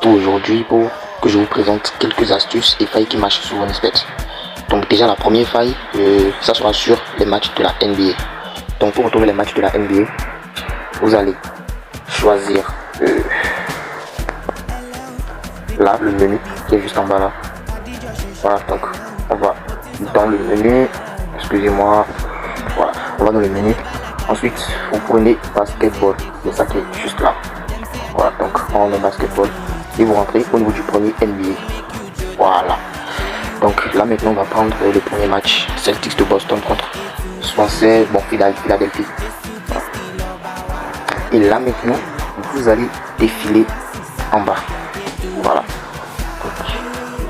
tout aujourd'hui pour que je vous présente quelques astuces et failles qui marchent sur OneXBet. Donc déjà la première faille, ça sera sur les matchs de la NBA. Donc pour retrouver les matchs de la NBA, vous allez choisir là le menu qui est juste en bas là. Voilà, donc on va dans le menu, excusez-moi, voilà, on va dans le menu. Ensuite vous prenez basketball, c'est ça qui est juste là. Voilà, donc on met basketball et vous rentrez au niveau du premier NBA. Voilà, donc là maintenant on va prendre le premier match, Celtics de Boston contre Swansea, bon, Philadelphie. Voilà. Et là maintenant vous allez défiler en bas. Voilà, donc,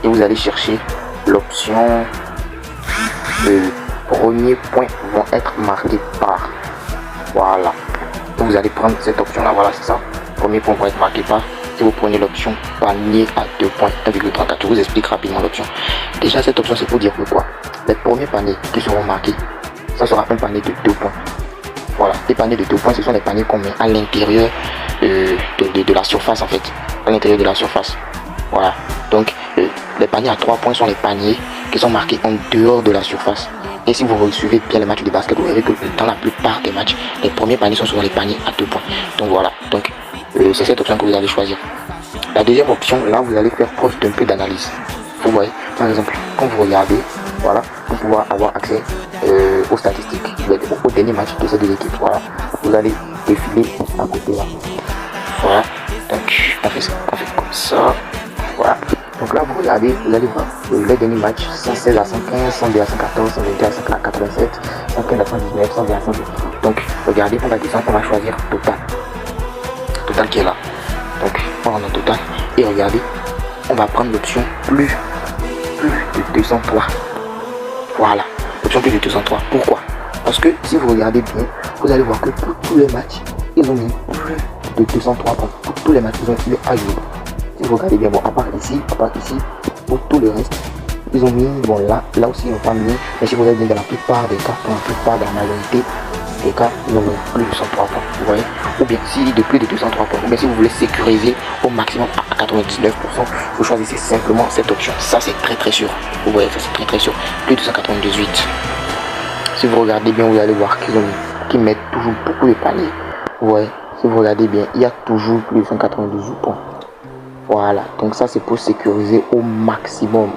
et vous allez chercher l'option premier point vont être marqués par. Voilà, donc vous allez prendre cette option là. Voilà, c'est ça, premier point vont être marqués par. Si vous prenez l'option panier à 2 points 1,34, je vous explique rapidement l'option. Déjà cette option c'est pour dire que quoi, les premiers paniers qui seront marqués, ça sera un panier de 2 points. Voilà, les paniers de 2 points, ce sont les paniers qu'on met à l'intérieur de la surface en fait, à l'intérieur de la surface. Voilà, donc les paniers à 3 points sont les paniers qui sont marqués en dehors de la surface. Et si vous suivez bien les matchs de basket, vous verrez que dans la plupart des matchs, les premiers paniers sont souvent les paniers à 2 points. Donc voilà, donc c'est cette option que vous allez choisir. La deuxième option, là vous allez faire preuve d'un peu d'analyse. Vous voyez, par exemple, quand vous regardez, voilà, pour pouvoir avoir accès aux statistiques, au dernier match de ces deux équipes. Voilà, vous allez défiler à côté là. Voilà, donc on fait comme ça. Voilà, donc là vous regardez, vous allez voir les derniers matchs, 116 à 115, 102 à 114, 121 à 87, 115 à 119, 120 à 120. Donc regardez, on va descendre, on va choisir total qui est là. Donc on va en total et regardez, on va prendre l'option plus de 203. Voilà, l'option plus de 203. Pourquoi? Parce que si vous regardez bien, vous allez voir que pour tous les matchs, ils ont mis plus de 203 points. Pour tous les matchs, ils ont eu à jouer. Si vous regardez bien, bon, à part ici, pour tout le reste, ils ont mis, bon là aussi ils n'ont pas mis, mais si vous regardez bien dans la plupart des cas, dans la plupart de la majorité des cas, ils ont mis plus de 203 points, vous voyez, ou bien si de plus de 203 points, ou bien si vous voulez sécuriser au maximum à 99%, vous choisissez simplement cette option. Ça c'est très sûr, vous voyez, ça c'est très sûr, plus de 198. Si vous regardez bien, vous allez voir qu'ils mettent toujours beaucoup de paniers, vous voyez, si vous regardez bien, il y a toujours plus de 198 points. Voilà, donc ça c'est pour sécuriser au maximum.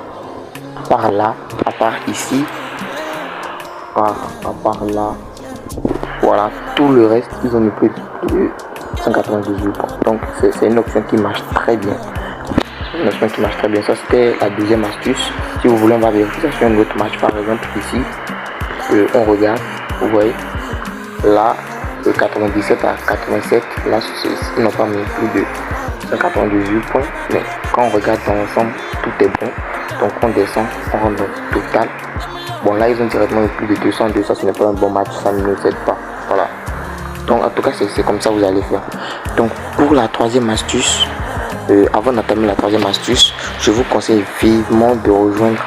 Par là, à part ici, par là, voilà, tout le reste ils ont mis plus de 198 points. Donc c'est une option qui marche très bien. Une option qui marche très bien. Ça c'était la deuxième astuce. Si vous voulez, on va vérifier sur un autre match, par exemple ici, on regarde, vous voyez, là de 97 à 87, là ils n'ont pas mis plus de 198 points, mais quand on regarde dans l'ensemble, tout est bon. Donc on descend, on rentre dans total. Bon là ils ont directement plus de 202, ça ce n'est pas un bon match, ça ne nous aide pas. Voilà. Donc en tout cas c'est comme ça vous allez faire. Donc pour la troisième astuce, avant d'entamer la troisième astuce, je vous conseille vivement de rejoindre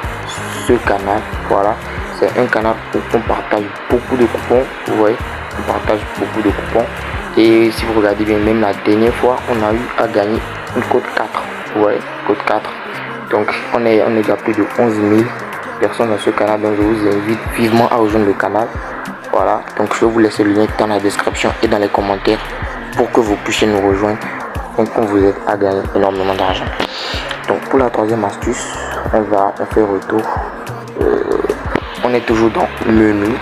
ce canal. Voilà, c'est un canal où on partage beaucoup de coupons. Vous voyez, on partage beaucoup de coupons. Et si vous regardez bien, même la dernière fois, on a eu à gagner une code 4. Vous voyez, code 4. Donc, on est déjà plus de 11 000 personnes dans ce canal. Donc, je vous invite vivement à rejoindre le canal. Voilà. Donc, je vais vous laisser le lien dans la description et dans les commentaires pour que vous puissiez nous rejoindre. Donc, on vous aide à gagner énormément d'argent. Donc, pour la troisième astuce, on fait retour. On est toujours dans le menu.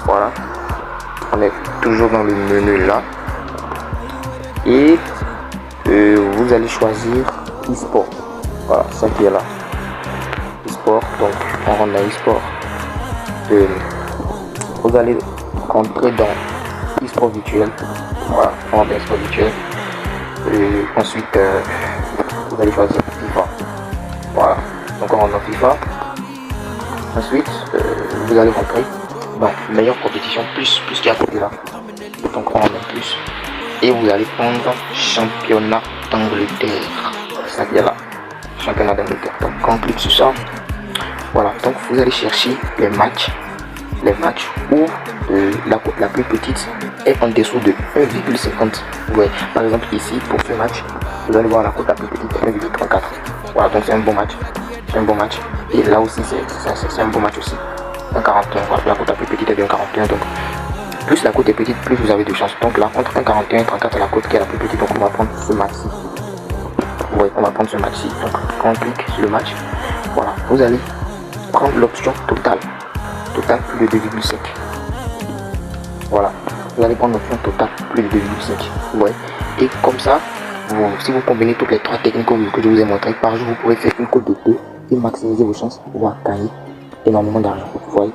Voilà. On est toujours dans le menu là et vous allez choisir e-sport. Voilà, ça qui est là, e-sport. Donc on rentre dans e-sport, vous allez rentrer dans e-sport virtuel. Voilà, on rentre dans e-sport virtuel et ensuite vous allez choisir FIFA. Voilà, donc on rentre dans FIFA. Ensuite vous allez rentrer dans meilleure compétition, plus qu'il y a côté là. Donc on en met plus. Et vous allez prendre championnat d'Angleterre. Ça qui est là. Championnat d'Angleterre. Donc quand on clique sur ça, voilà. Donc vous allez chercher les matchs où la plus petite est en dessous de 1,50. Vous voyez, par exemple ici pour ce match, vous allez voir la cote la plus petite, 1,34. Voilà, donc c'est un bon match. C'est un bon match. Et là aussi, c'est un bon match aussi. 1,41. Voilà, la cote la plus petite est de 1,41. Donc, plus la cote est petite, plus vous avez de chance. Donc là, entre 1,41 et 34, c'est la cote qui est la plus petite. Donc, on va prendre ce match-ci. Oui, on va prendre ce match-ci. Donc, quand on clique sur le match, voilà, vous allez prendre l'option totale. Total plus de 2,5. Voilà, vous allez prendre l'option totale plus de 2,5. Ouais. Et comme ça, si vous combinez toutes les trois techniques que je vous ai montrées par jour, vous pourrez faire une cote de 2 et maximiser vos chances de pouvoir gagner énormément d'argent. Vous voyez,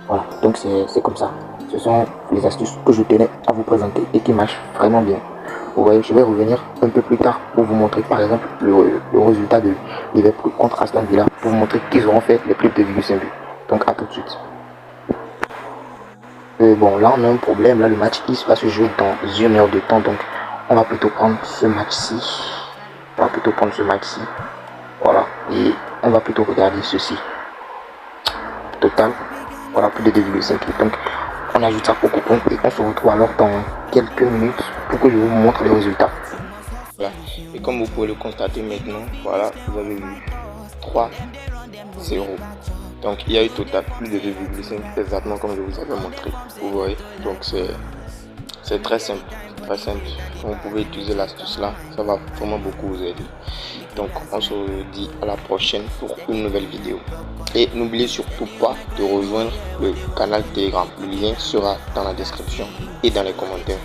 voilà, donc c'est comme ça. Ce sont les astuces que je tenais à vous présenter et qui marchent vraiment bien. Vous voyez, je vais revenir un peu plus tard pour vous montrer par exemple le résultat de Liverpool contre Aston Villa, pour vous montrer qu'ils auront fait les plus de 2,5 buts. Donc à tout de suite. Bon, là on a un problème, là le match il va se jouer dans 1 heure de temps, donc on va plutôt prendre ce match-ci. Voilà, et on va plutôt regarder ceci. Total, voilà, plus de 2,5. Donc on ajoute ça au coupon et on se retrouve alors dans quelques minutes pour que je vous montre les résultats. Voilà. Et comme vous pouvez le constater maintenant, voilà, vous avez vu 3-0. Donc il y a eu total plus de 2,5, exactement comme je vous avais montré. Vous voyez, donc c'est très simple, très simple. Vous pouvez utiliser l'astuce là, ça va vraiment beaucoup vous aider. Donc on se dit à la prochaine pour une nouvelle vidéo. Et n'oubliez surtout pas de rejoindre le canal Telegram. Le lien sera dans la description et dans les commentaires.